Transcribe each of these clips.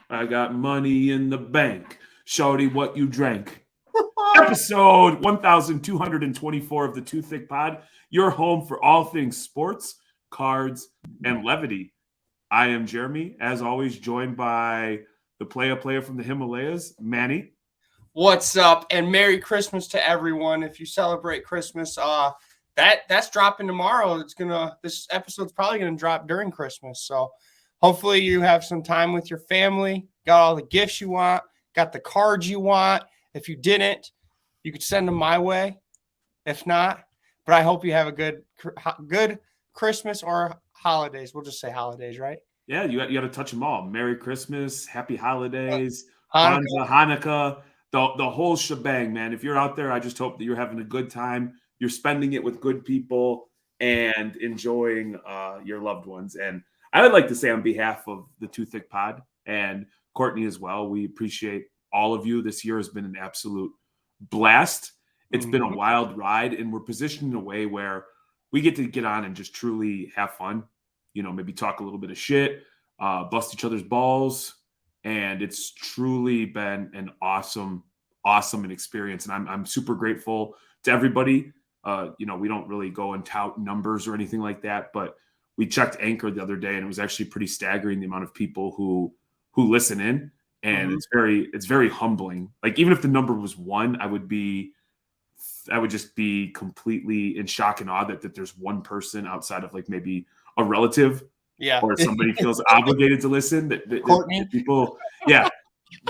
I got money in the bank. Shorty, what you drank? Episode 1224 of the Too Thick Pod, your home for all things sports, cards, and levity. I am Jeremy, as always, joined by the player from the Himalayas, Manny. What's up? And Merry Christmas to everyone. If you celebrate Christmas, that's dropping tomorrow. This episode's probably gonna drop during Christmas. So hopefully you have some time with your family, got all the gifts you want, got the cards you want. If you didn't, you could send them my way. If not, but I hope you have a good Christmas or holidays. We'll just say holidays, right? Yeah, you got to touch them all. Merry Christmas, Happy Holidays, Hanukkah. Hanukkah, the whole shebang, man. If you're out there, I just hope that you're having a good time. You're spending it with good people and enjoying your loved ones. And I would like to say on behalf of the Too Thick Pod and Courtney as well, we appreciate all of you. This year has been an absolute blast. It's been a wild ride, and we're positioned in a way where we get to get on and just truly have fun. You know, maybe talk a little bit of shit, bust each other's balls, and it's truly been an awesome experience. And I'm super grateful to everybody. You know, we don't really go and tout numbers or anything like that, but we checked Anchor the other day, and it was actually pretty staggering the amount of people who listen in, and it's very humbling. Like, even if the number was 1, I would just be completely in shock and awe that there's one person outside of like maybe a relative, or somebody feels obligated to listen. That people,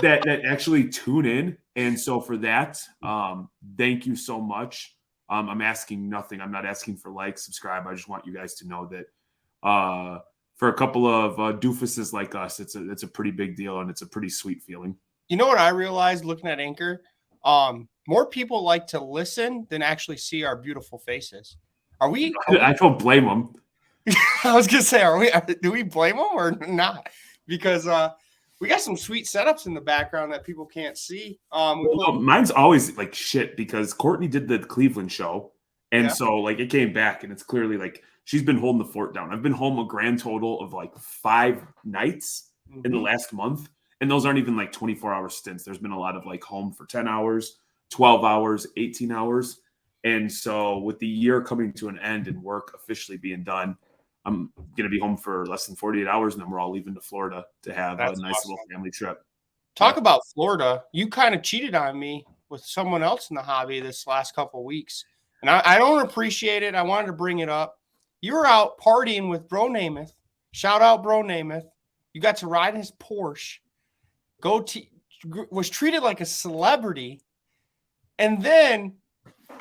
that actually tune in. And so for that, thank you so much. I'm asking nothing. I'm not asking for likes, subscribe. I just want you guys to know that for a couple of doofuses like us, it's a pretty big deal, and it's a pretty sweet feeling. You know what I realized looking at Anchor? More people like to listen than actually see our beautiful faces. I don't blame them. I was gonna say, do we blame them or not? Because we got some sweet setups in the background that people can't see. Mine's always like shit because Courtney did the Cleveland show, and so like it came back, and it's clearly like she's been holding the fort down. I've been home a grand total of like 5 nights in the last month, and those aren't even like 24-hour stints. There's been a lot of like home for 10 hours, 12 hours, 18 hours. And so with the year coming to an end and work officially being done, I'm going to be home for less than 48 hours, and then we're all leaving to Florida to have a nice little family trip. Talk about Florida. You kind of cheated on me with someone else in the hobby this last couple of weeks, and I don't appreciate it. I wanted to bring it up. You were out partying with Bro Namath. Shout out Bro Namath. You got to ride in his Porsche. Was treated like a celebrity, and then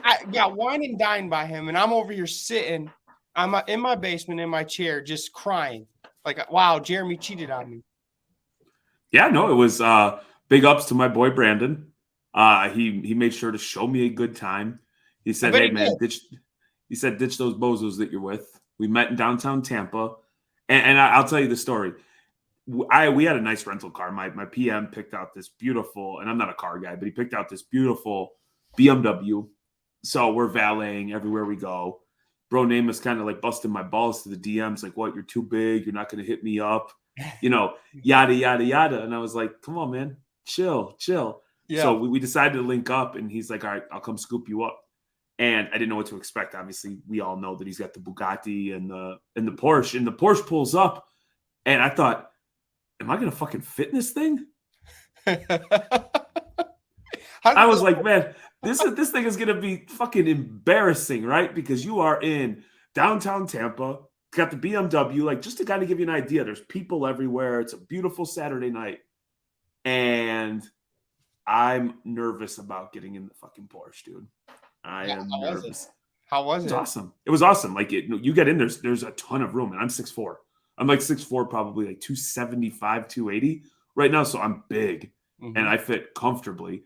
I got wine and dined by him, and I'm over here sitting. I'm in my basement in my chair just crying. Like, wow, Jeremy cheated on me. Yeah, no, it was big ups to my boy Brandon. He made sure to show me a good time. He said, "Hey man, ditch those bozos that you're with." We met in downtown Tampa, and I'll tell you the story. We had a nice rental car. My PM picked out this beautiful, and I'm not a car guy, but he picked out this beautiful BMW. So we're valeting everywhere we go. Bro Namath's kind of like busting my balls to the DMs, like, "What? You're too big. You're not going to hit me up." You know, yada, yada, yada. And I was like, "Come on, man. Chill. Yeah. So we decided to link up, and he's like, "All right, I'll come scoop you up." And I didn't know what to expect. Obviously, we all know that he's got the Bugatti and the Porsche. And the Porsche pulls up, and I thought, am I going to fucking fit in this thing? I was like, man, this thing is going to be fucking embarrassing, right? Because you are in downtown Tampa, got the BMW, like, just to kind of give you an idea, there's people everywhere. It's a beautiful Saturday night. And I'm nervous about getting in the fucking Porsche, dude. I am nervous. How was it? It was awesome. It was awesome. Like, you get in, there's a ton of room, and I'm 6'4". I'm like 6'4", probably like 275, 280 right now. So I'm big, and I fit comfortably.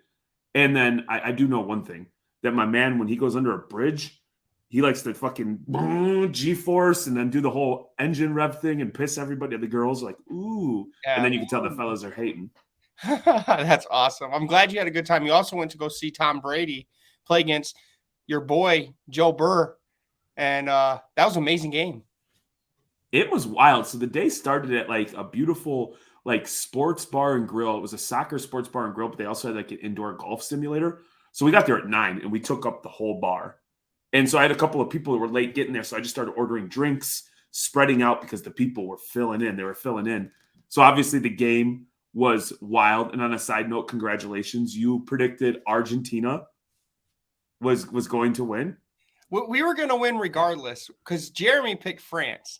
And then I do know one thing, that my man, when he goes under a bridge, he likes to fucking G-force and then do the whole engine rev thing and piss everybody. The girls are like, ooh. Yeah. And then you can tell the fellas are hating. That's awesome. I'm glad you had a good time. You also went to go see Tom Brady play against your boy Joe Burr, and that was an amazing game. It was wild. So the day started at like a beautiful like sports bar and grill. It was a soccer sports bar and grill, but they also had like an indoor golf simulator. So we got there at 9 and we took up the whole bar. And so I had a couple of people that were late getting there. So I just started ordering drinks, spreading out because the people were filling in. They were filling in. So obviously the game was wild. And on a side note, congratulations. You predicted Argentina was going to win. We were going to win regardless because Jeremy picked France.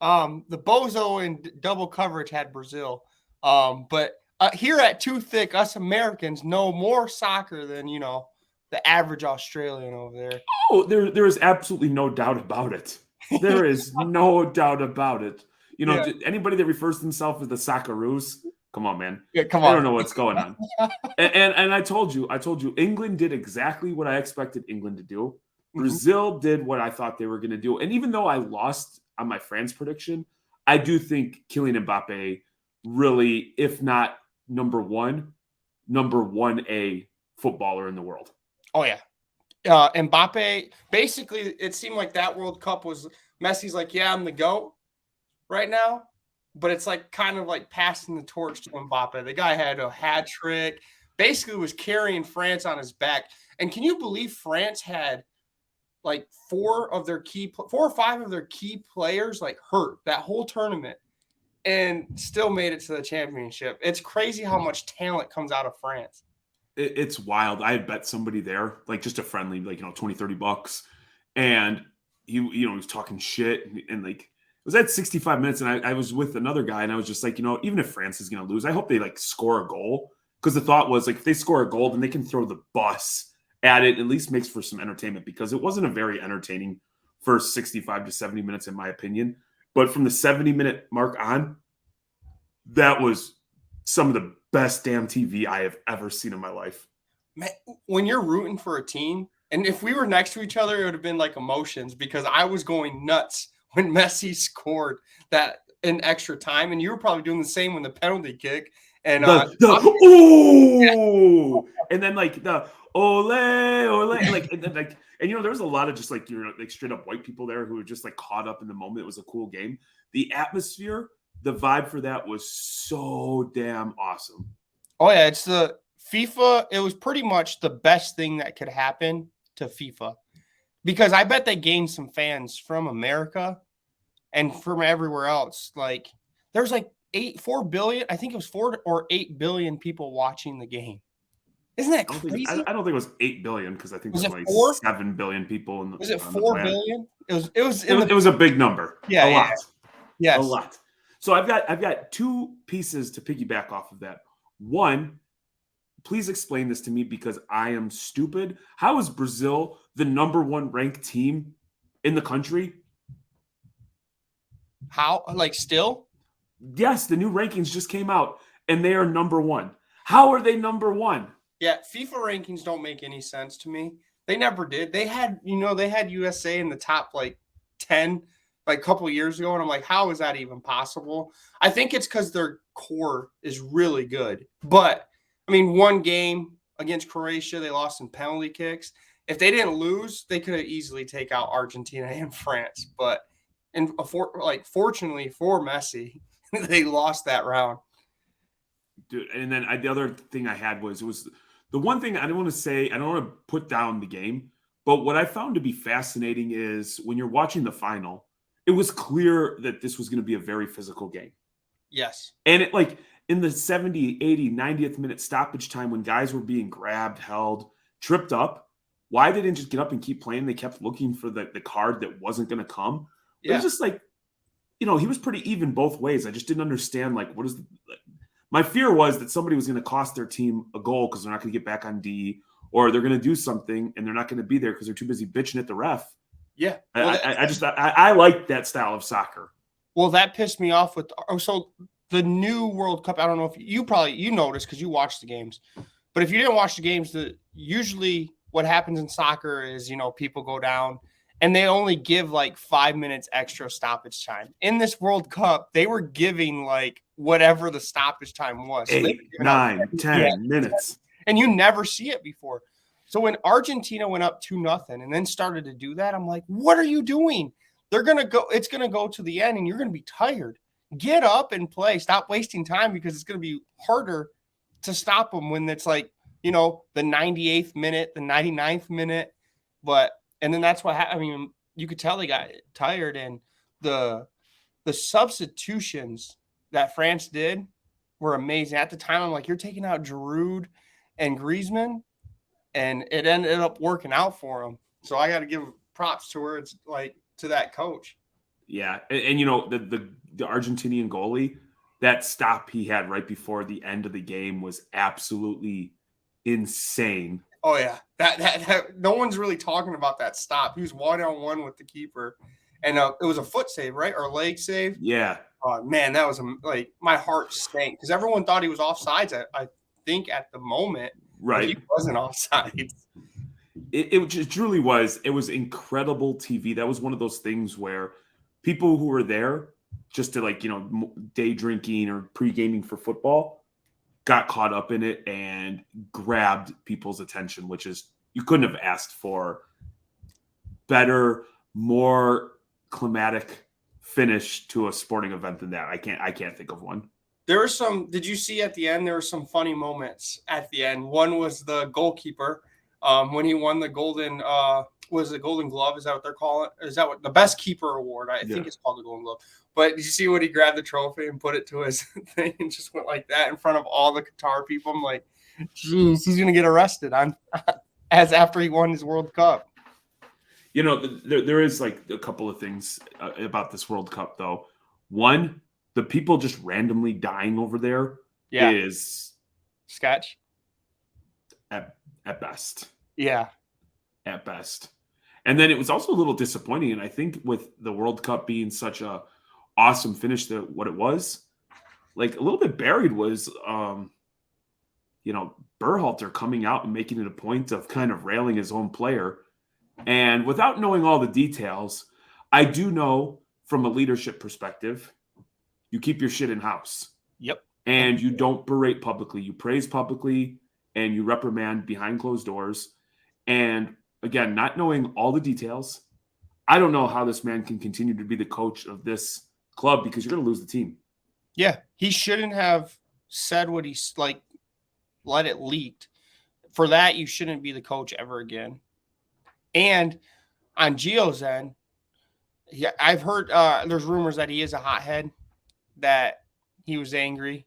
The bozo in double coverage had Brazil. But here at Too Thick, us Americans know more soccer than, the average Australian over there. Oh, there is absolutely no doubt about it. There is no doubt about it. Anybody that refers to themselves as the Socceroos, come on, man. Yeah, come on. I don't know what's going on. and I told you, England did exactly what I expected England to do. Brazil did what I thought they were going to do. And even though I lost on my France prediction, I do think Kylian Mbappe really, if not number 1A footballer in the world. Oh, yeah. Mbappe, basically, it seemed like that World Cup was Messi's like, yeah, I'm the GOAT right now. But it's like kind of like passing the torch to Mbappe. The guy had a hat trick, basically was carrying France on his back. And can you believe France had like 4 or 5 of their key players like hurt that whole tournament and still made it to the championship? It's crazy how much talent comes out of France. It's wild. I had bet somebody there, like just a friendly, like, $20-$30. And he was talking shit and like, it was at 65 minutes. And I was with another guy and I was just like, even if France is going to lose, I hope they like score a goal. Because the thought was like, if they score a goal, then they can throw the bus at it. At least makes for some entertainment because it wasn't a very entertaining first 65 to 70 minutes, in my opinion. But from the 70-minute mark on, that was some of the best damn TV I have ever seen in my life. Man, when you're rooting for a team, and if we were next to each other, it would have been like emotions because I was going nuts when Messi scored that in extra time, and you were probably doing the same when the penalty kick. And and then like the ole, like and then like there was a lot of just like like straight up white people there who were just like caught up in the moment. It was a cool game. The atmosphere, the vibe for that was so damn awesome. Oh yeah, it's the FIFA. It was pretty much the best thing that could happen to FIFA because I bet they gained some fans from America and from everywhere else. Like there's like 4 billion. I think it was 4 or 8 billion people watching the game. Isn't that crazy? I don't think it was 8 billion because I think was there's it like 4? 7 billion people in the. Was it 4 billion? It was a big number. Yeah, a lot. Yes. A lot. So I've got 2 pieces to piggyback off of that. One, please explain this to me because I am stupid. How is Brazil the number 1 ranked team in the country? How? Like still? Yes, the new rankings just came out and they are number 1. How are they number 1? Yeah, FIFA rankings don't make any sense to me. They never did. They had USA in the top like 10 like a couple of years ago, and I'm like, how is that even possible? I think it's because their core is really good. But I mean, one game against Croatia, they lost in penalty kicks. If they didn't lose, they could have easily take out Argentina and France. But fortunately for Messi, they lost that round. Dude, and then the other thing I had was the one thing I don't want to say, I don't want to put down the game, but what I found to be fascinating is when you're watching the final, it was clear that this was going to be a very physical game. Yes. And it like in the 70, 80, 90th minute stoppage time when guys were being grabbed, held, tripped up, why they didn't just get up and keep playing? They kept looking for the card that wasn't going to come. Yeah. It was just like, he was pretty even both ways. I just didn't understand like my fear was that somebody was going to cost their team a goal because they're not going to get back on D, or they're going to do something and they're not going to be there because they're too busy bitching at the ref. Yeah. Well, I like that style of soccer. Well, that pissed me off so the new World Cup. I don't know if you noticed because you watched the games, but if you didn't watch the games, usually what happens in soccer is, people go down and they only give like 5 minutes extra stoppage time. In this World Cup, they were giving like whatever the stoppage time was. 8, 9, 10 minutes. And you never see it before. So when Argentina went up 2-0 and then started to do that, I'm like, what are you doing? They're going to go, it's going to go to the end and you're going to be tired. Get up and play. Stop wasting time because it's going to be harder to stop them when it's like, the 98th minute, the 99th minute. And then that's what happened. I mean, you could tell they got tired, and the substitutions that France did were amazing. At the time, I'm like, you're taking out Giroud and Griezmann, and it ended up working out for them. So I got to give props to her. It's like to that coach. Yeah, and the Argentinian goalie, that stop he had right before the end of the game was absolutely insane. Oh yeah, that no one's really talking about that stop. He was 1-on-1 with the keeper, and it was a foot save, right, or leg save. Yeah. Oh man, that was like my heart sank because everyone thought he was offsides. I think at the moment, right, he wasn't offsides. It just truly was. It was incredible TV. That was one of those things where people who were there just to day drinking or pre-gaming for football got caught up in it and grabbed people's attention, which is, you couldn't have asked for better, more climatic finish to a sporting event than that. I can't think of one. There were some, did you see at the end, there were some funny moments at the end. One was the goalkeeper when he won the golden was the Golden Glove? Is that what they're calling it? Is that what the best keeper award? I think it's called the Golden Glove. But did you see when he grabbed the trophy and put it to his thing and just went like that in front of all the Qatar people? I'm like, geez, he's gonna get arrested as after he won his World Cup. There is like a couple of things about this World Cup though. One, the people just randomly dying over there is sketch at best. Yeah, at best. And then it was also a little disappointing. And I think with the World Cup being such a awesome finish to what it was, like a little bit buried was, Berhalter coming out and making it a point of kind of railing his own player. And without knowing all the details, I do know from a leadership perspective, you keep your shit in house. Yep. And you don't berate publicly. You praise publicly and you reprimand behind closed doors. And again, not knowing all the details, I don't know how this man can continue to be the coach of this club because you're going to lose the team. Yeah, he shouldn't have said what he's like, let it leaked. For that, you shouldn't be the coach ever again. And on Gio's end, I've heard there's rumors that he is a hothead, that he was angry,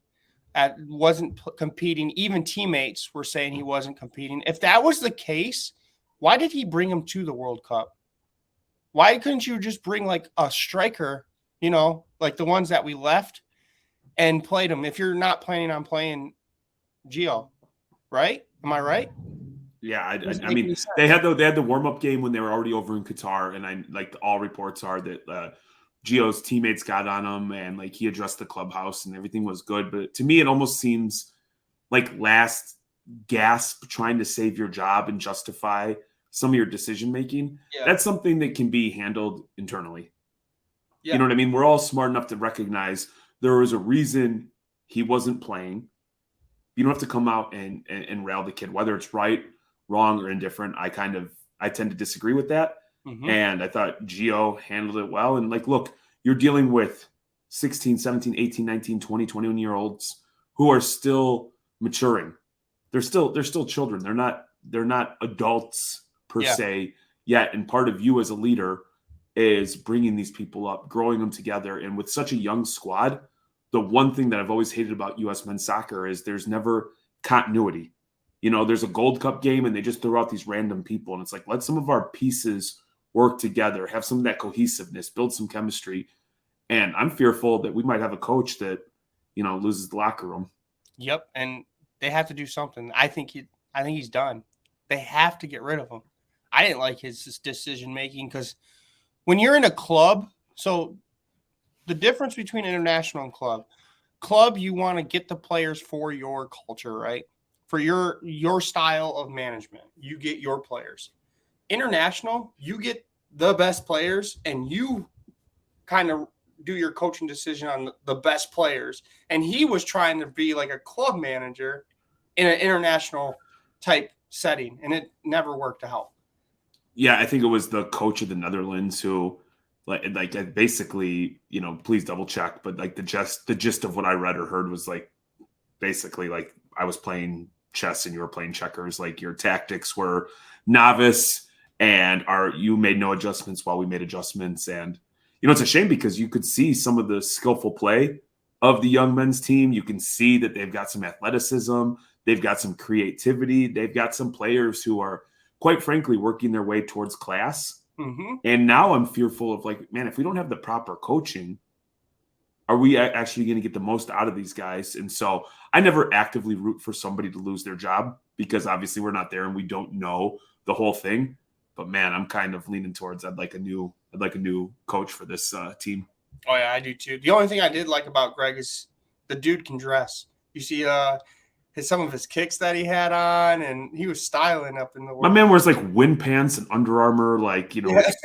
wasn't competing. Even teammates were saying he wasn't competing. If that was the case, why did he bring him to the World Cup? Why couldn't you just bring like a striker, like the ones that we left, and played them if you're not planning on playing Gio, right? Am I right? Yeah, I mean, they had the warm-up game when they were already over in Qatar, and all reports are that Gio's teammates got on him and like he addressed the clubhouse and everything was good. But to me, it almost seems like last gasp trying to save your job and justify some of your decision making. Yeah. That's something that can be handled internally. Yeah. You know what I mean? We're all smart enough to recognize there was a reason he wasn't playing. You don't have to come out and rail the kid, whether it's right, wrong, or indifferent. I tend to disagree with that. Mm-hmm. And I thought Gio handled it well. And look, you're dealing with 16, 17, 18, 19, 20, 21-year-olds who are still maturing. They're still children. They're not adults per se yet. And part of you as a leader is bringing these people up, growing them together. And with such a young squad, the one thing that I've always hated about U.S. men's soccer is there's never continuity. There's a Gold Cup game and they just throw out these random people. And it's like, let some of our pieces work together, have some of that cohesiveness, build some chemistry. And I'm fearful that we might have a coach that, loses the locker room. Yep. And they have to do something. I think he's done. They have to get rid of him. I didn't like his decision-making because when you're in a club, so the difference between international and club, you want to get the players for your culture, right? For your style of management, you get your players. International, you get the best players and you kind of do your coaching decision on the best players. And he was trying to be like a club manager in an international type setting, and it never worked out. Yeah, I think it was the coach of the Netherlands who, like basically, please double check, but like the gist of what I read or heard was like basically like I was playing chess and you were playing checkers. Like your tactics were novice, and you made no adjustments while we made adjustments. And it's a shame because you could see some of the skillful play of the young men's team. You can see that they've got some athleticism, they've got some creativity, they've got some players who are, quite frankly, working their way towards class. Mm-hmm. And now I'm fearful of like, man, if we don't have the proper coaching, are we actually going to get the most out of these guys? And so I never actively root for somebody to lose their job because obviously we're not there and we don't know the whole thing. But man, I'm kind of leaning towards I'd like a new coach for this team. Oh yeah, I do too. The only thing I did like about Greg is the dude can dress. You see some of his kicks that he had on, and he was styling up in the world. My man wears like wind pants and Under Armour,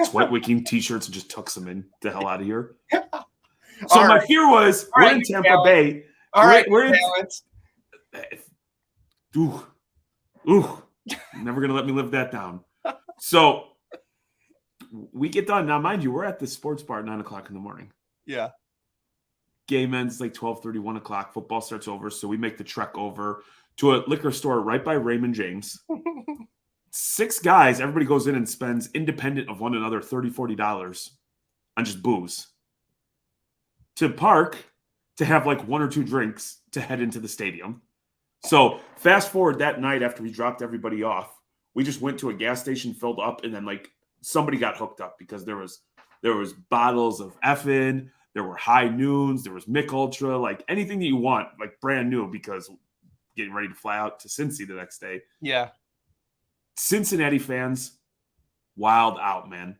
sweat wicking t-shirts, and just tucks them in the hell out of here. So my fear was we're in Tampa Bay. All right, we're in. Ooh, never gonna let me live that down. So we get done now, mind you, we're at the sports bar at 9:00 in the morning. Yeah. Game ends like 12:30, 1 o'clock. Football starts over, so we make the trek over to a liquor store right by Raymond James. 6 guys, everybody goes in and spends, independent of one another, $30, $40 on just booze. To park, to have like 1 or 2 drinks to head into the stadium. So fast forward that night after we dropped everybody off, we just went to a gas station, filled up, and then like somebody got hooked up because there was bottles of effin', there were High Noons, there was Mick Ultra, like anything that you want, like brand new because getting ready to fly out to Cincy the next day. Yeah. Cincinnati fans, wild out, man.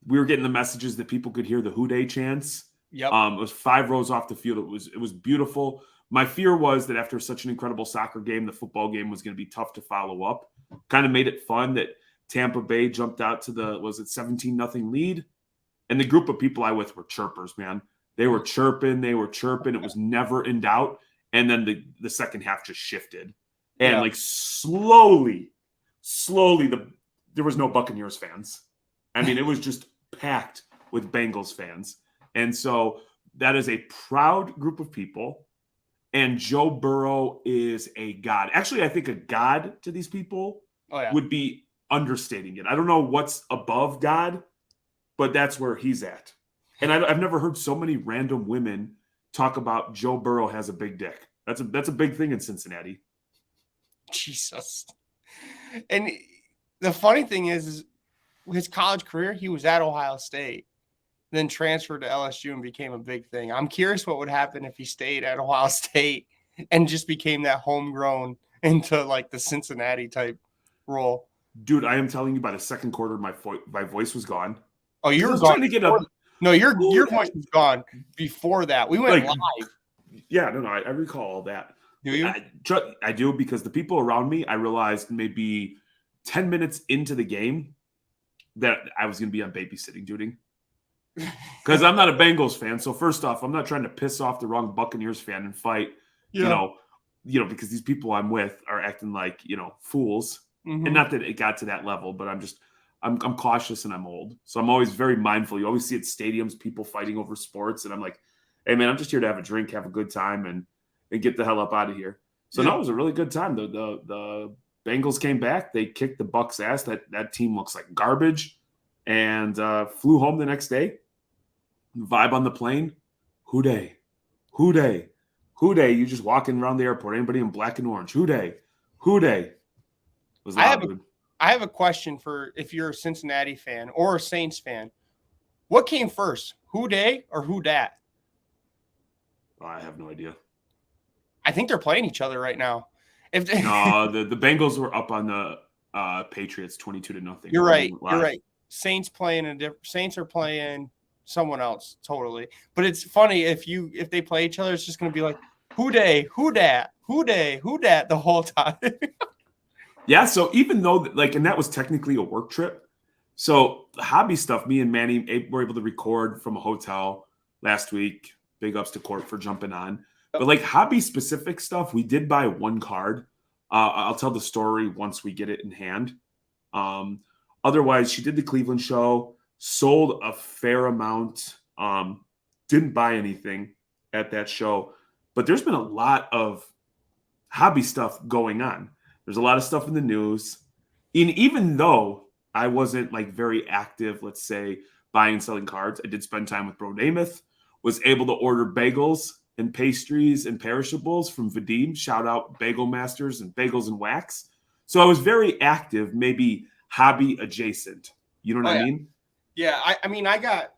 We were getting the messages that people could hear the Who Dey chants. Yep. It was 5 rows off the field. It was beautiful. My fear was that after such an incredible soccer game, the football game was going to be tough to follow up. Kind of made it fun that Tampa Bay jumped out to the 17-0 lead. And the group of people I with were chirpers, man. They were chirping. It was never in doubt. And then the second half just shifted. And like slowly, there was no Buccaneers fans. I mean, it was just packed with Bengals fans. And so that is a proud group of people. And Joe Burrow is a god. Actually, I think a god to these people would be understating it. I don't know what's above God, but that's where he's at. And I've never heard so many random women talk about Joe Burrow has a big dick. That's a big thing in Cincinnati. Jesus. And the funny thing is his college career, he was at Ohio State, then transferred to LSU and became a big thing. I'm curious what would happen if he stayed at Ohio State and just became that homegrown into like the Cincinnati type role. Dude, I am telling you, by the second quarter, my voice was gone. Oh, you were gone. Trying to get up. No, your voice was gone before that. We went live. Yeah, no, I recall all that. Do you? I do, because the people around me, I realized maybe 10 minutes into the game that I was going to be on babysitting duty. Because I'm not a Bengals fan. So first off, I'm not trying to piss off the wrong Buccaneers fan and fight, because these people I'm with are acting like, fools. Mm-hmm. And not that it got to that level, but I'm cautious and I'm old. So I'm always very mindful. You always see at stadiums people fighting over sports. And I'm like, hey, man, I'm just here to have a drink, have a good time, and get the hell up out of here. So no, it was a really good time. The Bengals came back. They kicked the Bucs' ass. That team looks like garbage. And flew home the next day. Vibe on the plane. Who dey? Who dey? Who dey? You just walking around the airport. Anybody in black and orange? Who dey? Who dey? I have a question for if you're a Cincinnati fan or a Saints fan. What came first, Who Dey or Who Dat? I have no idea. I think they're playing each other right now. No, the Bengals were up on the Patriots 22-0. You're right. You're right. Saints are playing someone else totally. But it's funny if they play each other, it's just going to be like Who Dey, Who Dat, Who Dey, Who Dat the whole time. Yeah, so even though, and that was technically a work trip. So the hobby stuff, me and Manny were able to record from a hotel last week. Big ups to Court for jumping on. But hobby-specific stuff, we did buy one card I'll tell the story once we get it in hand. Um, Otherwise, she did the Cleveland show, sold a fair amount, didn't buy anything at that show, but there's been a lot of hobby stuff going on. There's a lot of stuff in the news. And even though I wasn't like very active, let's say, buying and selling cards, I did spend time with Bro Namath, was able to order bagels and pastries and perishables from Vadim. Shout out Bagel Masters and Bagels and Wax. So I was very active, maybe hobby adjacent. You know what I mean? Yeah, I mean, I got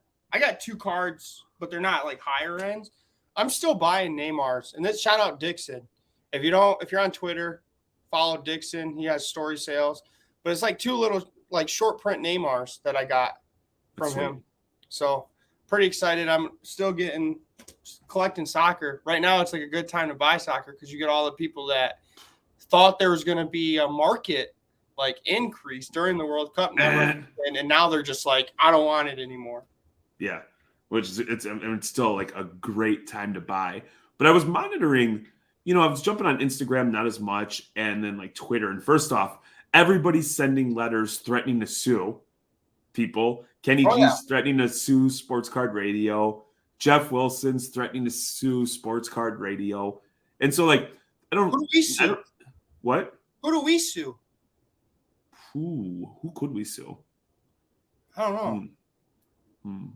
2 cards, but they're not like higher ends. I'm still buying Neymars, and this shout out Dixon. If you're on Twitter, follow Dixon. He has story sales, but it's like 2 little like short print Neymars that I got from him. So pretty excited. I'm still collecting soccer right now. It's like a good time to buy soccer because you get all the people that thought there was going to be a market like increase during the World Cup, and now they're just like, I don't want it anymore. Yeah, which is it's still like a great time to buy. But I was monitoring, I was jumping on Instagram, not as much, and then like Twitter. And first off, everybody's sending letters threatening to sue people. Kenny G's threatening to sue Sports Card Radio. Jeff Wilson's threatening to sue Sports Card Radio. And so, like, Who do we sue? What? Who do we sue? Who could we sue? I don't know.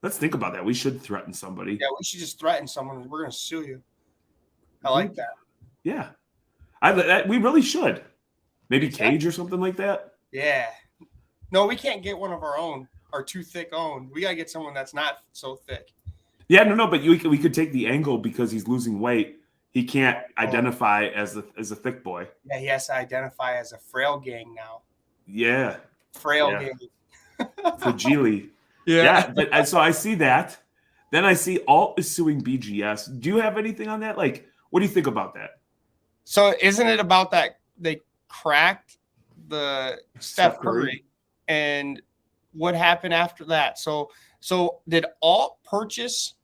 Let's think about that. We should threaten somebody. Yeah, we should just threaten someone. We're going to sue you. I like that. Yeah. We really should. Maybe Cage or something like that. Yeah. No, we can't get one of our own, our too thick own. We got to get someone that's not so thick. Yeah, no, but we could take the angle because he's losing weight. He can't identify as a thick boy. Yeah, he has to identify as a frail gang now. Yeah. Frail gang. Fragile. Yeah. But so I see that. Then I see Alt is suing BGS. Do you have anything on that? Like, what do you think about that? So isn't it about that they cracked the Steph Curry? And what happened after that? So did Alt purchase?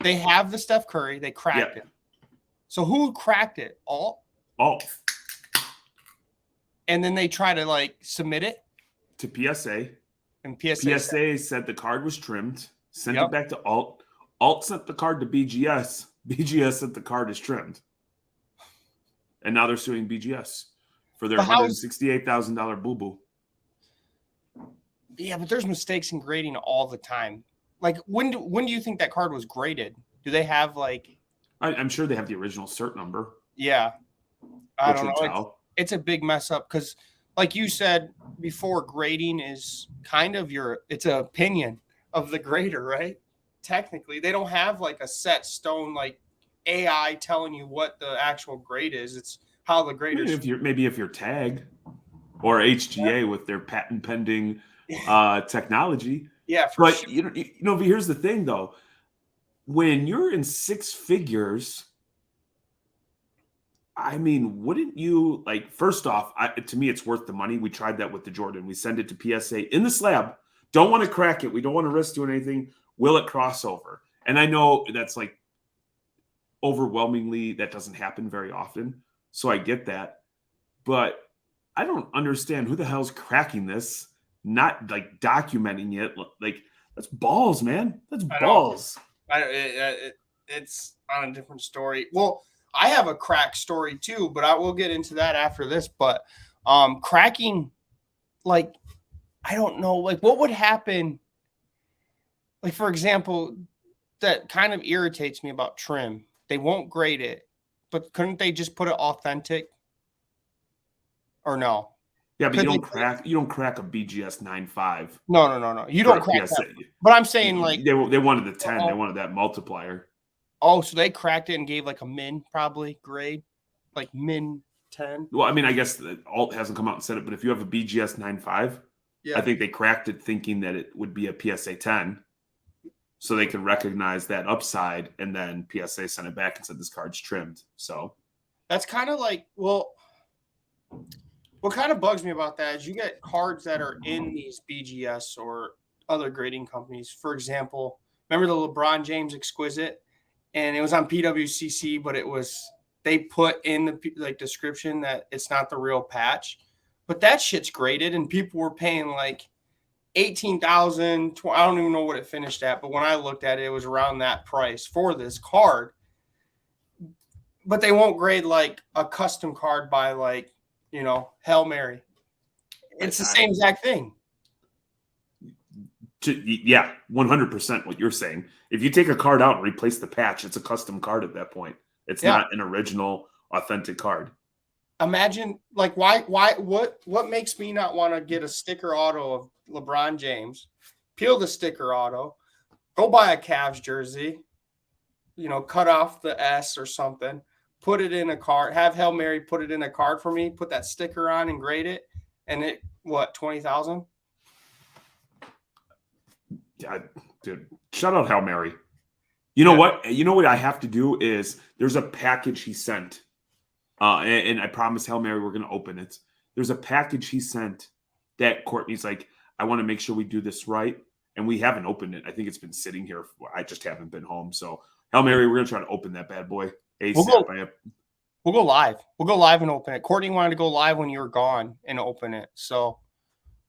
They have the Steph Curry. They cracked it. So who cracked it? Alt? And then they try to like submit it to PSA. And PSA said the card was trimmed, sent it back to Alt. Alt sent the card to BGS. BGS said the card is trimmed. And now they're suing BGS for their $168,000 boo-boo. Yeah, but there's mistakes in grading all the time. Like, when do you think that card was graded? Do they have like? I'm sure they have the original cert number. Yeah, I don't know. It's a big mess up because, like you said before, grading is kind of it's an opinion of the grader, right? Technically, they don't have like a set stone like AI telling you what the actual grade is. It's how the graders. Maybe if you're TAG or HGA with their patent pending technology. Yeah, but sure. But here's the thing though. When you're in 6 figures, I mean, wouldn't you like? First off, to me, it's worth the money. We tried that with the Jordan. We send it to PSA in the slab. Don't want to crack it. We don't want to risk doing anything. Will it cross over? And I know that's like overwhelmingly that doesn't happen very often. So I get that, but I don't understand who the hell's cracking this. Not like documenting it. Like that's balls, man. That's balls. It's on a different story. Well, I have a crack story too, but I will get into that after this. But cracking, like, I don't know, like what would happen? Like, for example, that kind of irritates me about trim. They won't grade it, but couldn't they just put it authentic? Or no? Yeah, but you don't crack a BGS 9.5. No. You don't crack that. But I'm saying like they wanted the 10. They wanted that multiplier. Oh, so they cracked it and gave like a min probably grade, like min 10. Well, I mean, I guess Alt hasn't come out and said it, but if you have a BGS 9.5, I think they cracked it thinking that it would be a PSA 10, so they could recognize that upside, and then PSA sent it back and said this card's trimmed. So that's kind of like, well, what kind of bugs me about that is you get cards that are in these BGS or other grading companies. For example, remember the LeBron James Exquisite? And it was on PWCC, but it was they put in the like description that it's not the real patch, but that shit's graded, and people were paying like 18,000. I don't even know what it finished at, but when I looked at it, it was around that price for this card. But they won't grade like a custom card by like, Hail Mary. It's the same exact thing. Yeah, 100% what you're saying. If you take a card out and replace the patch, it's a custom card at that point. It's not an original, authentic card. Imagine, like, what makes me not want to get a sticker auto of LeBron James, peel the sticker auto, go buy a Cavs jersey, cut off the S or something, put it in a card, have Hail Mary put it in a card for me, put that sticker on and grade it, and it, 20,000? Yeah, dude, shout out Hail Mary. You know what? You know what I have to do is there's a package he sent. And I promise Hail Mary we're going to open it. There's a package he sent that Courtney's like, I want to make sure we do this right. And we haven't opened it. I think it's been sitting here. I just haven't been home. So Hail Mary, we're going to try to open that bad boy ASAP. We'll go live. We'll go live and open it. Courtney wanted to go live when you were gone and open it. So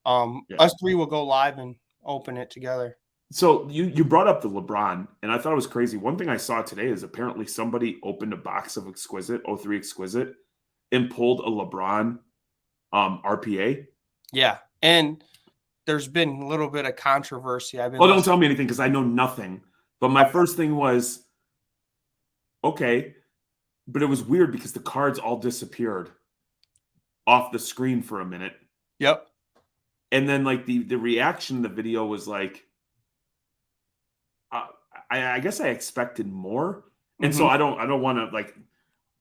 us three will go live and open it together. So you brought up the LeBron, and I thought it was crazy. One thing I saw today is apparently somebody opened a box of Exquisite, 03 Exquisite, and pulled a LeBron RPA. Yeah, and there's been a little bit of controversy. Don't tell me anything because I know nothing. But my first thing was, okay, but it was weird because the cards all disappeared off the screen for a minute. Yep. And then like the reaction in the video was like, I guess I expected more. And so I don't want to, like,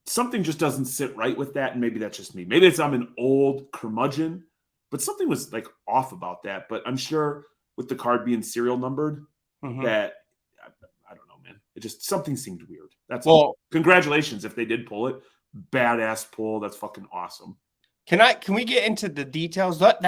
something just doesn't sit right with that. And maybe that's just me. Maybe I'm an old curmudgeon, but something was like off about that. But I'm sure with the card being serial numbered that, I don't know, man. It just, something seemed weird. That's all. Congratulations if they did pull it. Badass pull. That's fucking awesome. Can we get into the details? That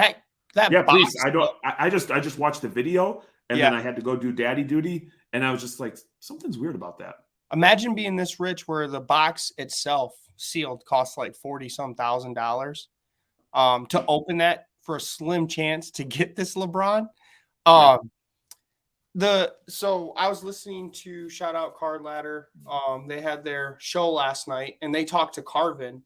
yeah, please. I just watched the video and then I had to go do daddy duty. And I was just like, something's weird about that. Imagine being this rich where the box itself sealed costs like $40-some thousand to open that for a slim chance to get this LeBron. So I was listening to shout out Card Ladder. They had their show last night and they talked to Carvin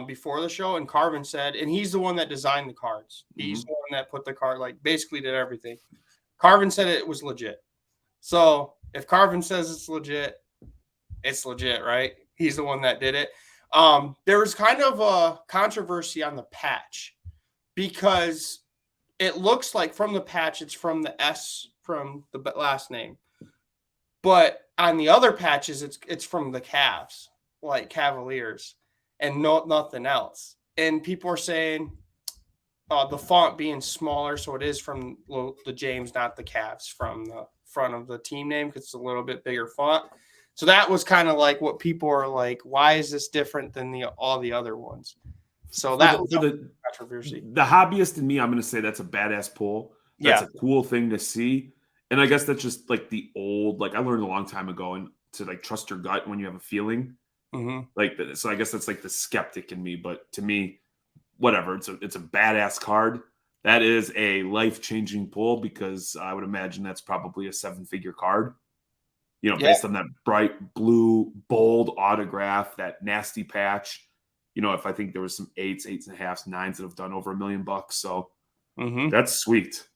before the show, and Carvin said, and he's the one that designed the cards. He's the one that put the card, like basically did everything. Carvin said it was legit. So if Carvin says it's legit, right? He's the one that did it. There was kind of a controversy on the patch because it looks like from the patch, it's from the S from the last name. But on the other patches, it's from the Cavs, like Cavaliers, and nothing else. And people are saying the font being smaller, so it is from the James, not the Cavs, from the front of the team name because it's a little bit bigger font. So that was kind of like what people are like, why is this different than all the other ones? So that was the controversy. The hobbyist in me, I'm going to say that's a badass pull. That's a cool thing to see. And I guess that's just like the old, like I learned a long time ago and to like trust your gut when you have a feeling. Like that. So I guess that's like the skeptic in me. But to me, whatever, it's a badass card. That is a life-changing pull because I would imagine that's probably a 7-figure card. Based on that bright blue, bold autograph, that nasty patch. If I think there was some 8s, 8.5s, 9s that have done over $1 million. So that's sweet.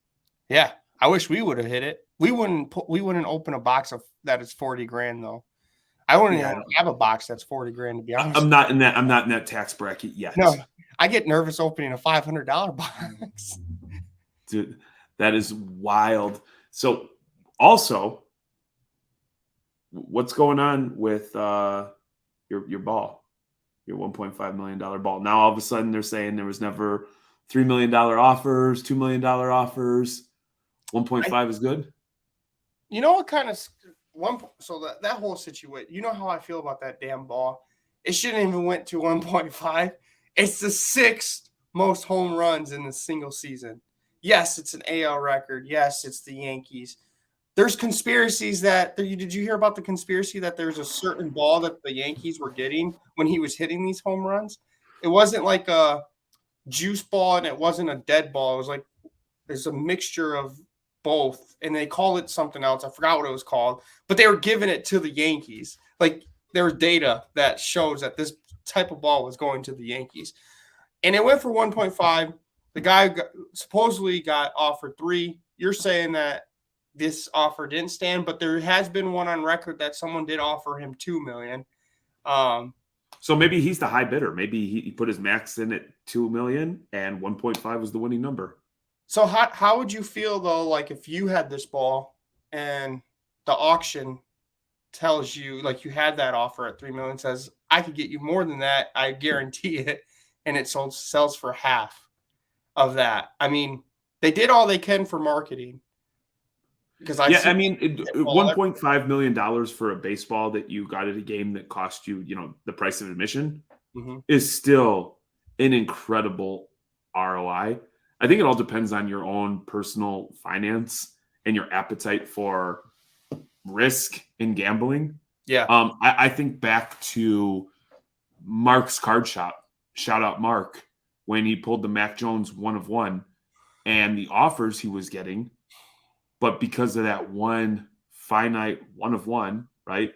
Yeah. I wish we would have hit it. We wouldn't open a box of that is $40,000 though. I wouldn't even have a box that's $40,000 to be honest. I'm not in that tax bracket yet. No. I get nervous opening a $500 box. Dude, that is wild. So also, what's going on with your ball, your $1.5 million ball? Now all of a sudden they're saying there was never $3 million offers, $2 million offers. 1.5 is good. You know what kind of so that whole situation, you know how I feel about that damn ball. It shouldn't even went to 1.5. It's the 6th most home runs in a single season. Yes, it's an AL record. Yes, it's the Yankees. there's conspiracies that did you hear about the conspiracy that there's a certain ball that the Yankees were getting when he was hitting these home runs? It wasn't like a juice ball and it wasn't a dead ball. It was like there's a mixture of both, and they call it something else. I forgot what it was called, but they were giving it to the Yankees. Like there was data that shows that this type of ball was going to the Yankees, and it went for 1.5. The guy supposedly got offered 3. You're saying that this offer didn't stand, but there has been one on record that someone did offer him $2 million. So maybe he's the high bidder. Maybe he put his max in at $2 million, and 1.5 was the winning number. So how would you feel though, like if you had this ball and the auction tells you like you had that offer at $3 million, says I could get you more than that, I guarantee it, and it sells for half of that. I mean, they did all they can for marketing. Because $1.5 million for a baseball that you got at a game that cost you, the price of admission is still an incredible ROI. I think it all depends on your own personal finance and your appetite for risk in gambling. Yeah. I think back to Mark's card shop. Shout out Mark when he pulled the Mac Jones 1 of 1 and the offers he was getting. But because of that one finite 1 of 1, right?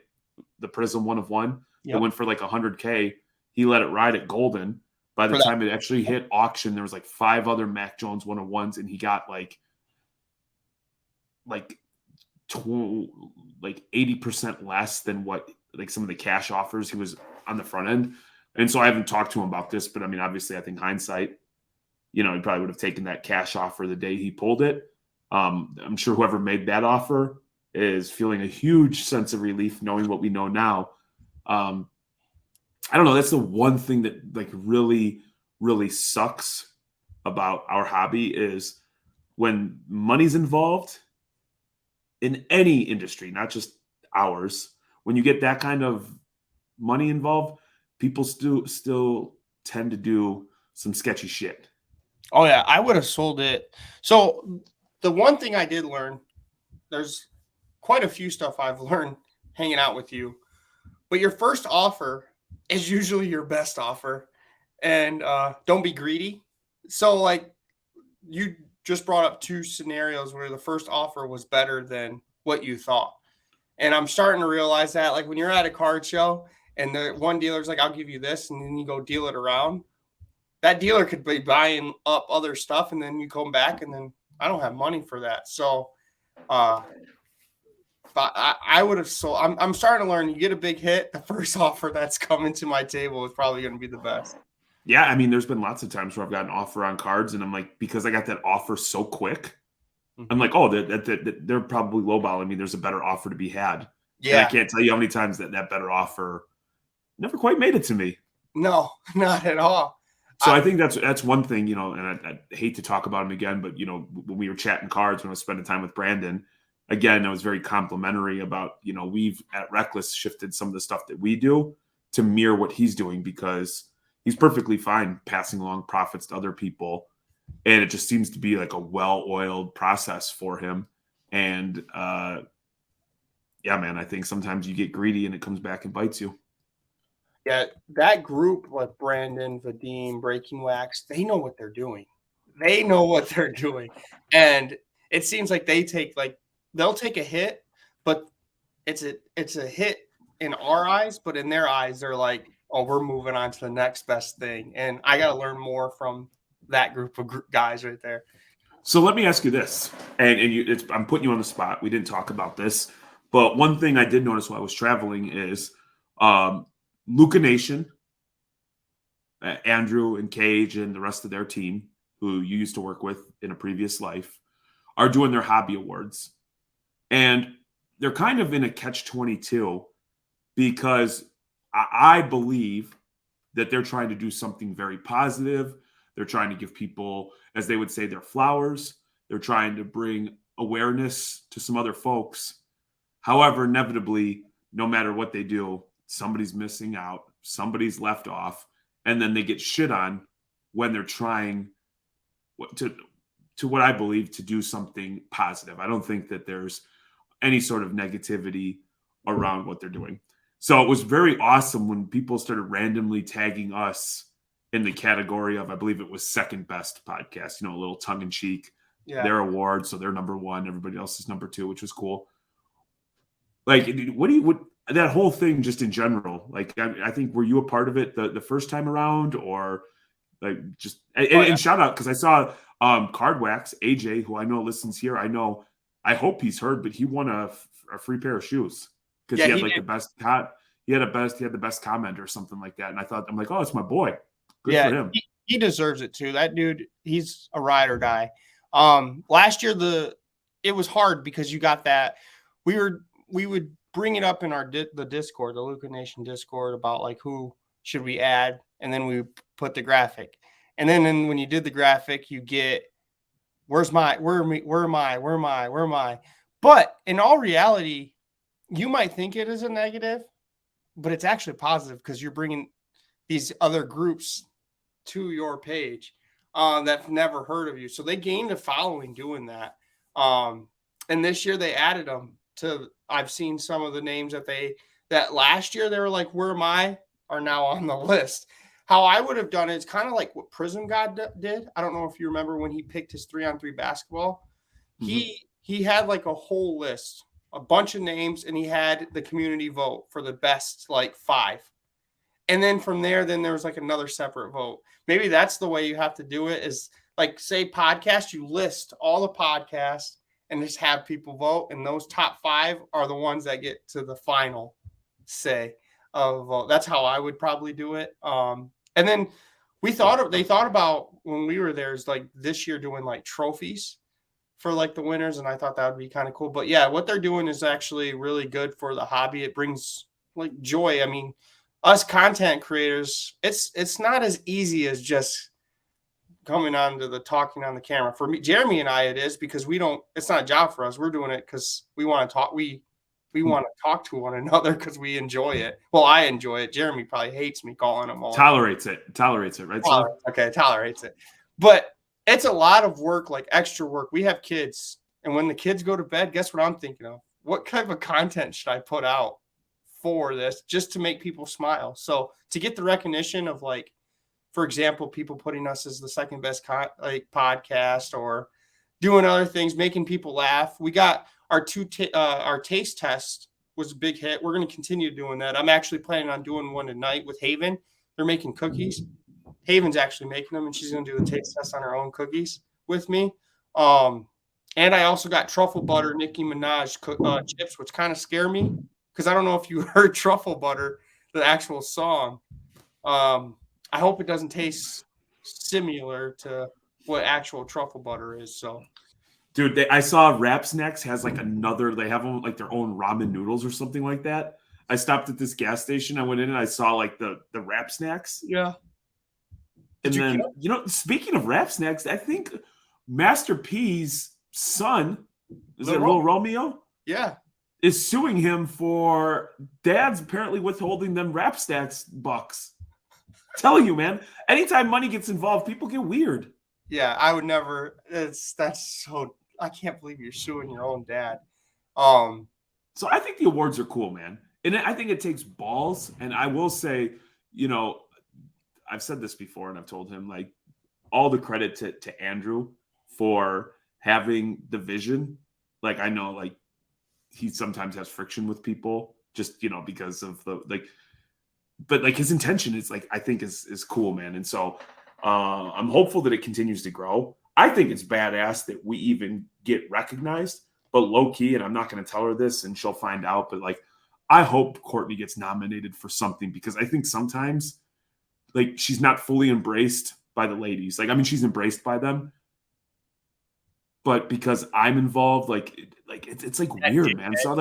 The Prism 1 of 1, it went for like $100K. He let it ride at Golden. By the time it actually hit auction, there was like 5 other Mac Jones 1 of 1s, and he got like 80% less than what like some of the cash offers he was on the front end. And so I haven't talked to him about this, but I mean, obviously, I think hindsight, he probably would have taken that cash offer the day he pulled it. I'm sure whoever made that offer is feeling a huge sense of relief knowing what we know now. I don't know. That's the one thing that like really, really sucks about our hobby is when money's involved in any industry, not just ours. When you get that kind of money involved, people still tend to do some sketchy shit. Oh yeah, I would have sold it. So the one thing I did learn, there's quite a few stuff I've learned hanging out with you, but your first offer is usually your best offer, and don't be greedy. So like you just brought up 2 scenarios where the first offer was better than what you thought. And I'm starting to realize that like when you're at a card show and the one dealer's like, I'll give you this, and then you go deal it around, that dealer could be buying up other stuff, and then you come back and then I don't have money for that. So but I would have sold. I'm starting to learn you get a big hit, the first offer that's coming to my table is probably going to be the best. Yeah, I mean, there's been lots of times where I've got an offer on cards, and I'm like, because I got that offer so quick, I'm like, oh, they're probably lowballing me. There's a better offer to be had. Yeah, and I can't tell you how many times that better offer never quite made it to me. No, not at all. So I think that's one thing, and I hate to talk about him again, but when we were chatting cards, when I was spending time with Brandon, again, I was very complimentary about, we've at Reckless shifted some of the stuff that we do to mirror what he's doing because he's perfectly fine passing along profits to other people. And it just seems to be like a well-oiled process for him. And yeah, man, I think sometimes you get greedy and it comes back and bites you. Yeah, that group like Brandon, Vadim, Breaking Wax, they know what they're doing. They know what they're doing. And it seems like they'll take a hit, but it's a hit in our eyes, but in their eyes, they're like, oh, we're moving on to the next best thing. And I got to learn more from that group of guys right there. So let me ask you this, and I'm putting you on the spot. We didn't talk about this, but one thing I did notice while I was traveling is Lukanation, Andrew and Cage and the rest of their team, who you used to work with in a previous life, are doing their hobby awards. And they're kind of in a catch-22 because I believe that they're trying to do something very positive. They're trying to give people, as they would say, their flowers. They're trying to bring awareness to some other folks. However, inevitably, no matter what they do, somebody's missing out, somebody's left off, and then they get shit on when they're trying to what I believe to do something positive. I don't think that there's any sort of negativity around what they're doing. So it was very awesome when people started randomly tagging us in the category of, I believe it was second best podcast, a little tongue in cheek, their award. So they're number one, everybody else is number two, which was cool. Like, what that whole thing just in general, like, I think, were you a part of it the first time around, or like just, and shout out, because I saw Card Wax, AJ, who I know listens here. I hope he's heard, but he won a free pair of shoes because he had like the best cut. He had the best comment or something like that. And I'm like, oh, it's my boy. Good for him. He deserves it too. That dude, he's a ride or die. Last year it was hard because you got that. We would bring it up in the Discord, the Lukanation Discord, about like who should we add, and then we put the graphic. And then when you did the graphic, you get where am I? But in all reality, you might think it is a negative, but it's actually positive because you're bringing these other groups to your page that've never heard of you. So they gained a following doing that. And this year they added them to, I've seen some of the names that last year they were like, where am I? Are now on the list. How I would have done it is kind of like what Prism God did. I don't know if you remember when he picked his 3-on-3 basketball. Mm-hmm. He had like a whole list, a bunch of names, and he had the community vote for the best like 5. And then from there, there was like another separate vote. Maybe that's the way you have to do it, is like, say podcast, you list all the podcasts and just have people vote. And those top 5 are the ones that get to the final say of vote. That's how I would probably do it. And then they thought about when we were there is like this year doing like trophies for like the winners. And I thought that would be kind of cool. But yeah, what they're doing is actually really good for the hobby. It brings like joy. I mean, us content creators, it's not as easy as just coming on to talking on the camera. For me, Jeremy and I, it is, because it's not a job for us. We're doing it because we want to talk. We want to talk to one another because we enjoy it. Well, I enjoy it. Jeremy probably hates me calling him all. Tolerates it, right? Tolerates it. But it's a lot of work, like extra work. We have kids, and when the kids go to bed, guess what I'm thinking of? What kind of content should I put out for this just to make people smile? So to get the recognition of, like, for example, people putting us as the second best podcast, or doing other things, making people laugh. We got our taste test was a big hit. We're going to continue doing that. I'm actually planning on doing one tonight with Haven. They're making cookies. Haven's actually making them, and she's going to do the taste test on her own cookies with me. And I also got truffle butter Nicki Minaj chips, which kind of scare me because I don't know if you heard Truffle Butter, the actual song. I hope it doesn't taste similar to what actual truffle butter is. So, dude, I saw Rap Snacks has like they have like their own ramen noodles or something like that. I stopped at this gas station. I went in and I saw like the Rap Snacks. Yeah. And then, speaking of Rap Snacks, I think Master P's son, is it Lil Romeo? Yeah. Is suing him for dad's apparently withholding them Rap Snacks bucks. Telling you, man, anytime money gets involved, people get weird. Yeah, I would never. That's so. I can't believe you're suing your own dad. So I think the awards are cool, man, and I think it takes balls. And I will say, I've said this before, and I've told him, like, all the credit to Andrew for having the vision. Like, I know, like, he sometimes has friction with people, just because of the like. But like, his intention is, like, I think is cool, man. And so I'm hopeful that it continues to grow. I think it's badass that we even get recognized, but low key, and I'm not going to tell her this and she'll find out, but like, I hope Courtney gets nominated for something, because I think sometimes, like, she's not fully embraced by the ladies. Like, I mean, she's embraced by them, but because I'm involved, it's like weird, man. So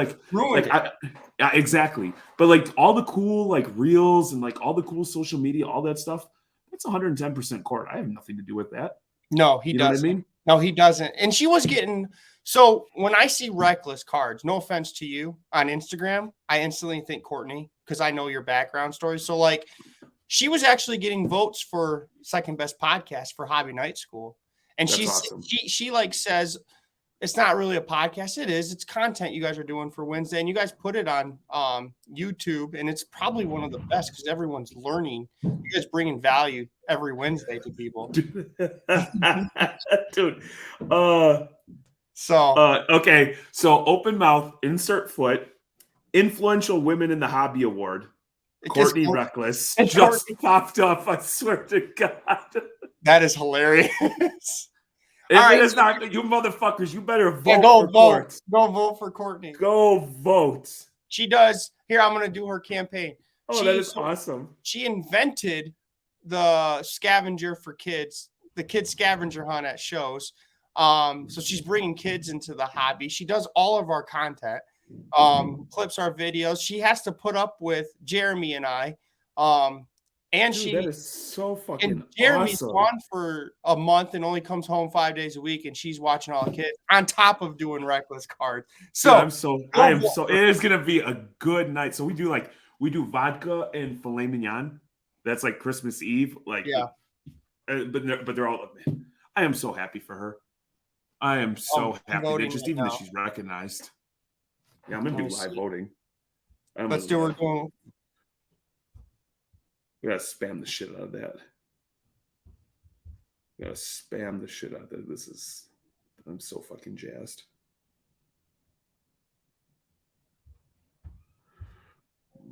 yeah, exactly. But like, all the cool like reels and like all the cool social media, all that stuff, that's 110% Court. I have nothing to do with that. No, he doesn't. Know what I mean? No, he doesn't. And she was getting, so when I see Reckless cards, no offense to you, on Instagram, I instantly think Courtney, because I know your background story. So like, she was actually getting votes for second best podcast for Hobby Night School. And That's awesome. she like says, it's not really a podcast. It is. It's content you guys are doing for Wednesday, and you guys put it on YouTube, and it's probably one of the best because everyone's learning. You guys bringing value every Wednesday to people. Dude. Okay. So open mouth, insert foot, influential women in the hobby award. Courtney Reckless just popped up. I swear to God. That is hilarious. If it is not, you motherfuckers, you better vote go for vote. Court. Go vote for Courtney. Go vote. She does. Here, I'm going to do her campaign. Oh, that is awesome. She invented the scavenger for kids, the kids scavenger hunt at shows. So she's bringing kids into the hobby. She does all of our content, clips our videos. She has to put up with Jeremy and I. And Dude, that is so fucking and Jeremy's awesome. gone for a month and only comes home 5 days a week, and she's watching all the kids on top of doing Reckless cards. So I am so it is gonna be a good night. So we do vodka and filet mignon. That's like Christmas Eve. Like but they're all, man, I am so happy for her. I am so happy that just even that she's recognized. Yeah, I'm gonna do live voting. Let's do her going. We gotta spam the shit out of that. We gotta spam the shit out of that. I'm so fucking jazzed.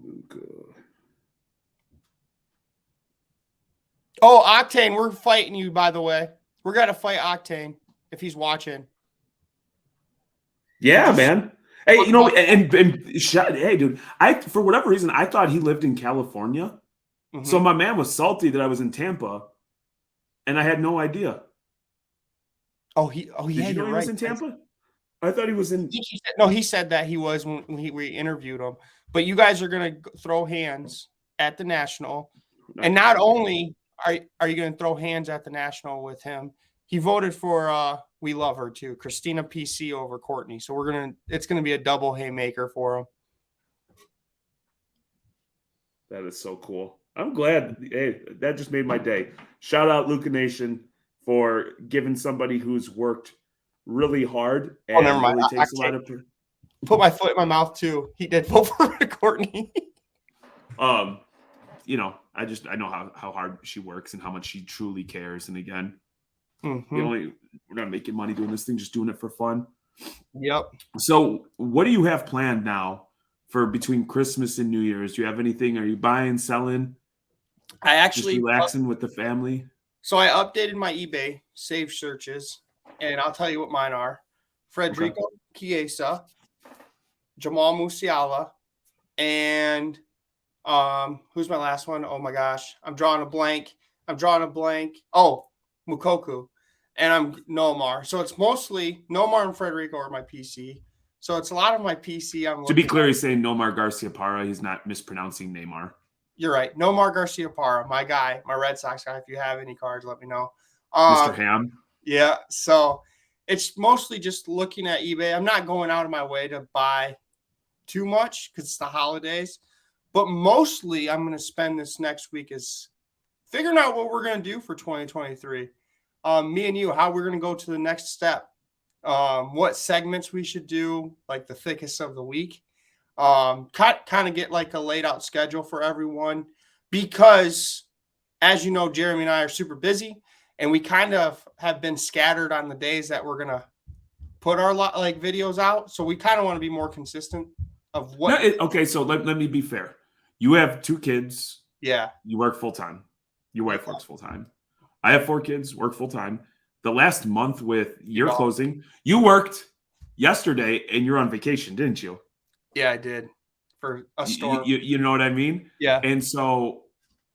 Luca. Oh, Octane, we're fighting you, by the way. We're gonna fight Octane if he's watching. Yeah, man. Hey, you know, and hey, dude, for whatever reason, I thought he lived in California. Mm-hmm. So my man was salty that I was in Tampa, and I had no idea. Did you know he was in Tampa? I thought he was in. He said that he was when we interviewed him. But you guys are gonna throw hands at the National, and not only are you gonna throw hands at the National with him, he voted for We Love Her too, Christina PC over Courtney. So it's gonna be a double haymaker for him. That is so cool. I'm glad. Hey, that just made my day. Shout out Lukanation for giving somebody who's worked really hard and really takes a lot of. Put my foot in my mouth too. He did vote for Courtney. You know, I know how hard she works and how much she truly cares. And again, we're not making money doing this thing, just doing it for fun. Yep. So, what do you have planned now for between Christmas and New Year's? Do you have anything? Are you buying, selling? I actually just relaxing with the family. So I updated my eBay save searches, and I'll tell you what mine are: Federico Chiesa, Jamal Musiala, and who's my last one? Oh my gosh, I'm drawing a blank. Oh, Mukoku, and I'm Nomar. So it's mostly Nomar and Federico are my PC. So it's a lot of my PC. To be clear, he's saying Nomar Garcia Parra. He's not mispronouncing Neymar. You're right. Nomar Garcia Parra, my guy, my Red Sox guy. If you have any cards, let me know. Mr. Ham. Yeah. So it's mostly just looking at eBay. I'm not going out of my way to buy too much because it's the holidays. But mostly I'm going to spend this next week is figuring out what we're going to do for 2023. Me and you, how we're going to go to the next step. What segments we should do, like the thickest of the week. Kind of get like a laid out schedule for everyone because, as you know, Jeremy and I are super busy and we kind of have been scattered on the days that we're going to put our videos out. So we kind of want to be more consistent of what. Okay. So let me be fair. You have 2 kids. Yeah. You work full time. Your wife works full time. I have 4 kids, work full time. The last month with your closing, you worked yesterday and you're on vacation, didn't you? Yeah, I did for a storm. You know what I mean? Yeah. And so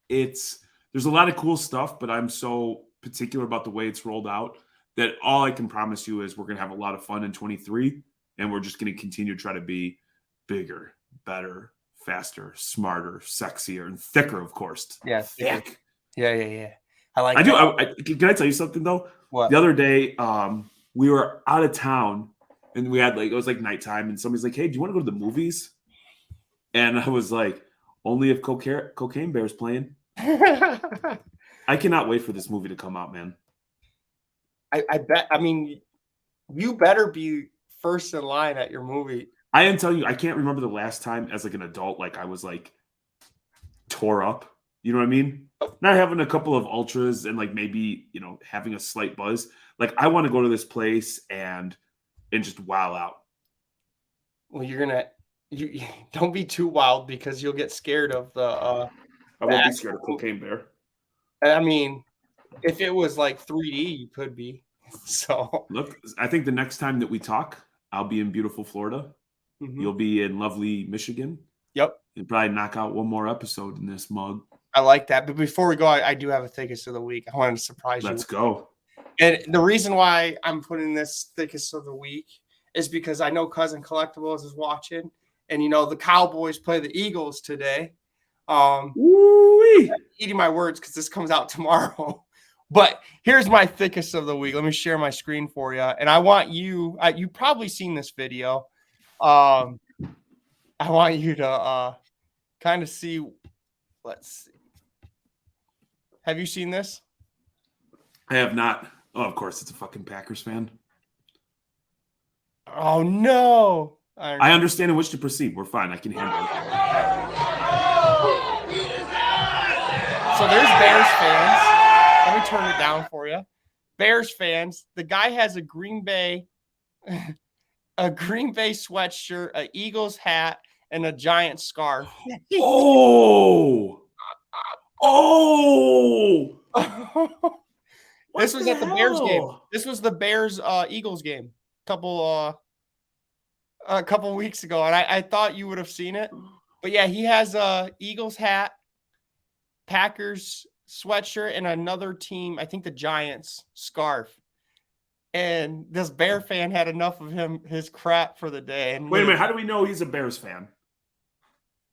there's a lot of cool stuff, but I'm so particular about the way it's rolled out that all I can promise you is we're going to have a lot of fun in 23 and we're just going to continue to try to be bigger, better, faster, smarter, sexier, and thicker, of course. Yeah. Thick. Yeah. I like Can I tell you something though? What? The other day, we were out of town and we had it was like nighttime and somebody's like, hey, do you want to go to the movies? And I was like, only if Cocaine Bear's playing. I cannot wait for this movie to come out, man. I bet. I mean, You better be first in line at your movie. I am telling you, I can't remember the last time as like an adult, like I was like tore up. You know what I mean? Not having a couple of ultras and like maybe, having a slight buzz. Like I want to go to this place and just wow out. Well, you don't be too wild because you'll get scared of the I won't be scared of Cocaine Bear. I mean, if it was like 3D, you could be. So look, I think the next time that we talk, I'll be in beautiful Florida. Mm-hmm. You'll be in lovely Michigan. Yep. You'll probably knock out one more episode in this mug. I like that. But before we go, I do have a thickest of the week. I wanted to surprise you. Let's go. And the reason why I'm putting this thickest of the week is because I know Cousin Collectibles is watching. And, the Cowboys play the Eagles today. Eating my words because this comes out tomorrow. But here's my thickest of the week. Let me share my screen for you. And I want you – you've probably seen this video. I want you to kind of see – let's see. Have you seen this? I have not. Oh, of course. It's a fucking Packers fan. Oh, no. I understand in which to proceed. We're fine. I can handle it. So there's Bears fans. Let me turn it down for you. Bears fans. The guy has a Green Bay sweatshirt, an Eagles hat, and a giant scarf. Oh! This was at the Bears game. This was the Bears Eagles game a couple weeks ago, and I thought you would have seen it. But yeah, he has a Eagles hat, Packers sweatshirt, and another team, I think the Giants scarf. And this Bear fan had enough of his crap for the day. And wait a minute, how do we know he's a Bears fan?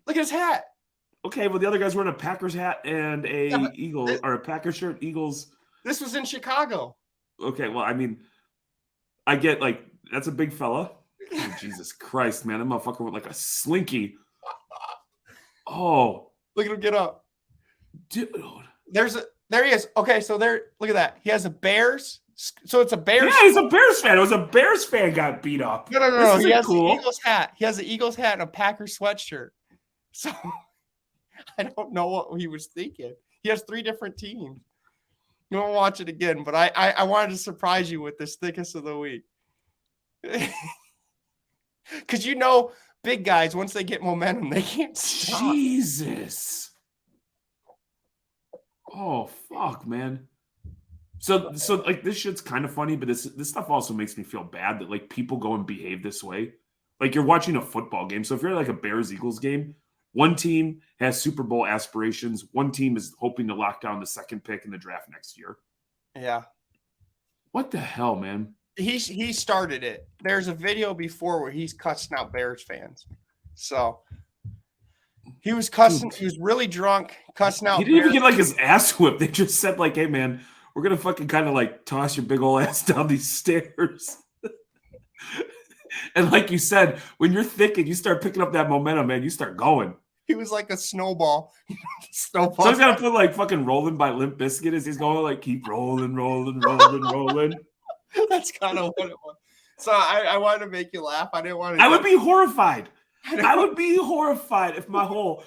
Look at his hat. Okay, well the other guy's wearing a Packers hat and or a Packers shirt, Eagles. This was in Chicago. Okay, well, I mean, I get like that's a big fella. Oh, Jesus Christ, man, that motherfucker went like a slinky. Oh, look at him get up, dude. There he is. Okay, so look at that. He has a Bears. So it's a Bears. Yeah, he's a Bears fan. It was a Bears fan got beat up. No. He has the Eagles hat. He has the Eagles hat and a Packers sweatshirt. So I don't know what he was thinking. He has 3 different teams. You won't watch it again, but I wanted to surprise you with this thickest of the week. Because big guys, once they get momentum, they can't stop. Jesus. Oh, fuck, man. So like this shit's kind of funny, but this stuff also makes me feel bad that like people go and behave this way. Like you're watching a football game. So if you're like a Bears-Eagles game, one team has Super Bowl aspirations. One team is hoping to lock down the second pick in the draft next year. Yeah. What the hell, man? He started it. There's a video before where he's cussing out Bears fans. So he was cussing. Dude, he was really drunk, cussing out. He didn't even get like his ass whipped. They just said like, "Hey, man, we're gonna fucking kind of like toss your big old ass down these stairs." And like you said, when you're thick and you start picking up that momentum, man, you start going. He was like a snowball. So he's got to put like fucking Rolling by Limp Bizkit as he's going like keep rolling. That's kind of what it was. So I wanted to make you laugh. I didn't want to. I would be horrified. I would be horrified if my whole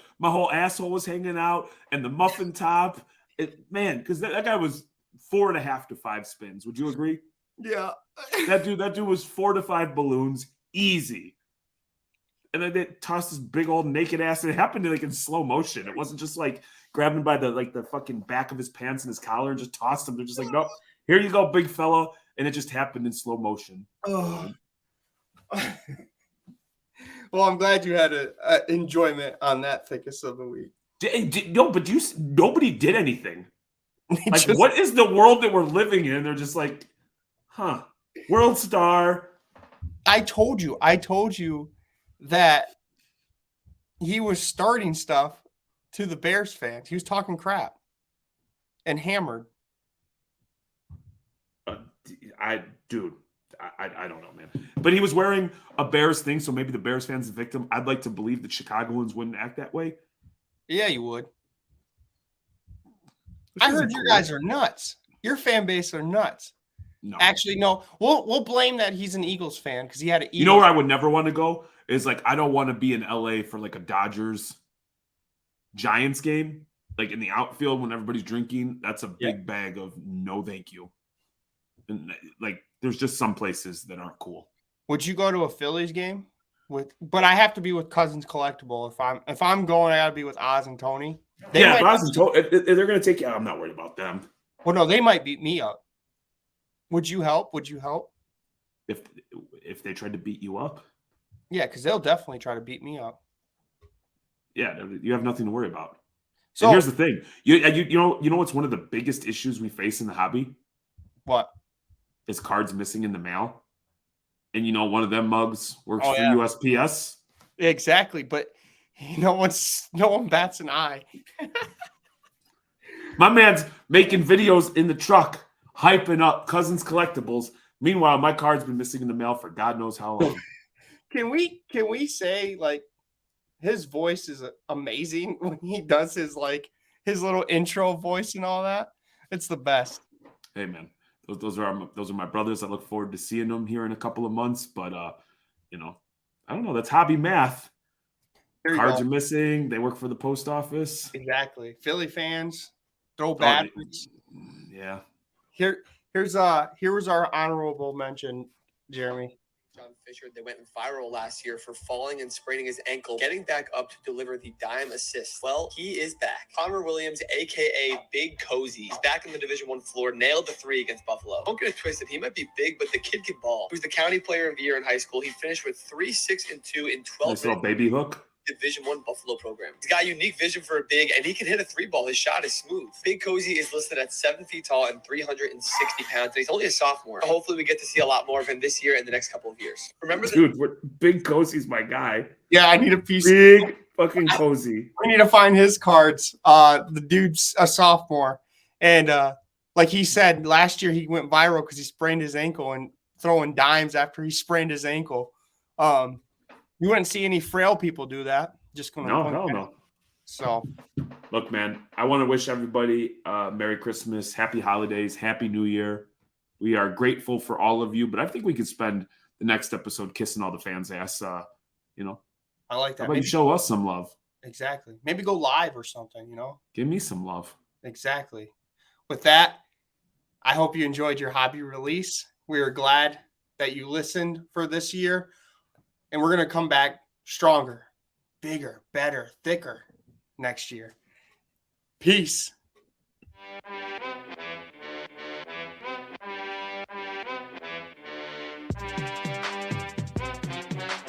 asshole was hanging out and the muffin top. Because that guy was 4.5 to 5 spins. Would you agree? Yeah. That dude was 4 to 5 balloons, easy. And then they tossed his big old naked ass. And it happened like in slow motion. It wasn't just like grabbing him by the fucking back of his pants and his collar and just tossed him. They're just like, nope, here you go, big fella. And it just happened in slow motion. Oh. Well, I'm glad you had an enjoyment on that thickest of the week. Nobody did anything. Like, what is the world that we're living in? They're just like, huh, world star. I told you that he was starting stuff to the Bears fans. He was talking crap and hammered. I don't know, man. But he was wearing a Bears thing, so maybe the Bears fan's the victim. I'd like to believe that Chicagoans wouldn't act that way. Yeah, you would. I heard you guys are nuts. Your fan base are nuts. No. Actually, no. We'll blame that he's an Eagles fan because he had an Eagles. You know where I would never want to go is like I don't want to be in LA for like a Dodgers Giants game, like in the outfield when everybody's drinking. That's a big bag of no thank you. And like there's just some places that aren't cool. Would you go to a Phillies game but I have to be with Cousins Collectible. If I'm going, I gotta be with Oz and Tony. If they're gonna take you, I'm not worried about them. Well, no, they might beat me up. Would you help? If they tried to beat you up? Yeah, because they'll definitely try to beat me up. Yeah, you have nothing to worry about. So and here's the thing. You know what's one of the biggest issues we face in the hobby? What? Is cards missing in the mail. And one of them mugs works for USPS. Exactly, but no one bats an eye. My man's making videos in the truck, hyping up Cousins Collectibles. Meanwhile, my card's been missing in the mail for God knows how long. Can we say like his voice is amazing when he does his little intro voice and all that? It's the best. Hey man, those are my brothers. I look forward to seeing them here in a couple of months. But I don't know. That's hobby math. Cards are missing. They work for the post office. Exactly. Philly fans throw batteries. Yeah. Here's our honorable mention, Jeremy. John Fisher, they went viral last year for falling and spraining his ankle, getting back up to deliver the dime assist. Well, he is back. Connor Williams, a.k.a. Big Cozy, is back on the Division I floor, nailed the 3 against Buffalo. Don't get it twisted. He might be big, but the kid can ball. He was the county player of the year in high school. He finished with 3, 6, and 2 in 12 nice little baby hook. Division I Buffalo program. He's got a unique vision for a big, and he can hit a 3-ball. His shot is smooth. Big Cozy is listed at 7 feet tall and 360 pounds, and he's only a sophomore. Hopefully, we get to see a lot more of him this year and the next couple of years. Remember, Big Cozy's my guy. Yeah, I need a piece. Big fucking Cozy. We need to find his cards. The dude's a sophomore, and like he said last year, he went viral because he sprained his ankle and throwing dimes after he sprained his ankle. You wouldn't see any frail people do that. Just going to hell no. So, look, man, I want to wish everybody Merry Christmas, Happy Holidays, Happy New Year. We are grateful for all of you, but I think we could spend the next episode kissing all the fans' ass. I like that. How about you show us some love? Exactly. Maybe go live or something. Give me some love. Exactly. With that, I hope you enjoyed your hobby release. We are glad that you listened for this year. And we're going to come back stronger, bigger, better, thicker next year. Peace.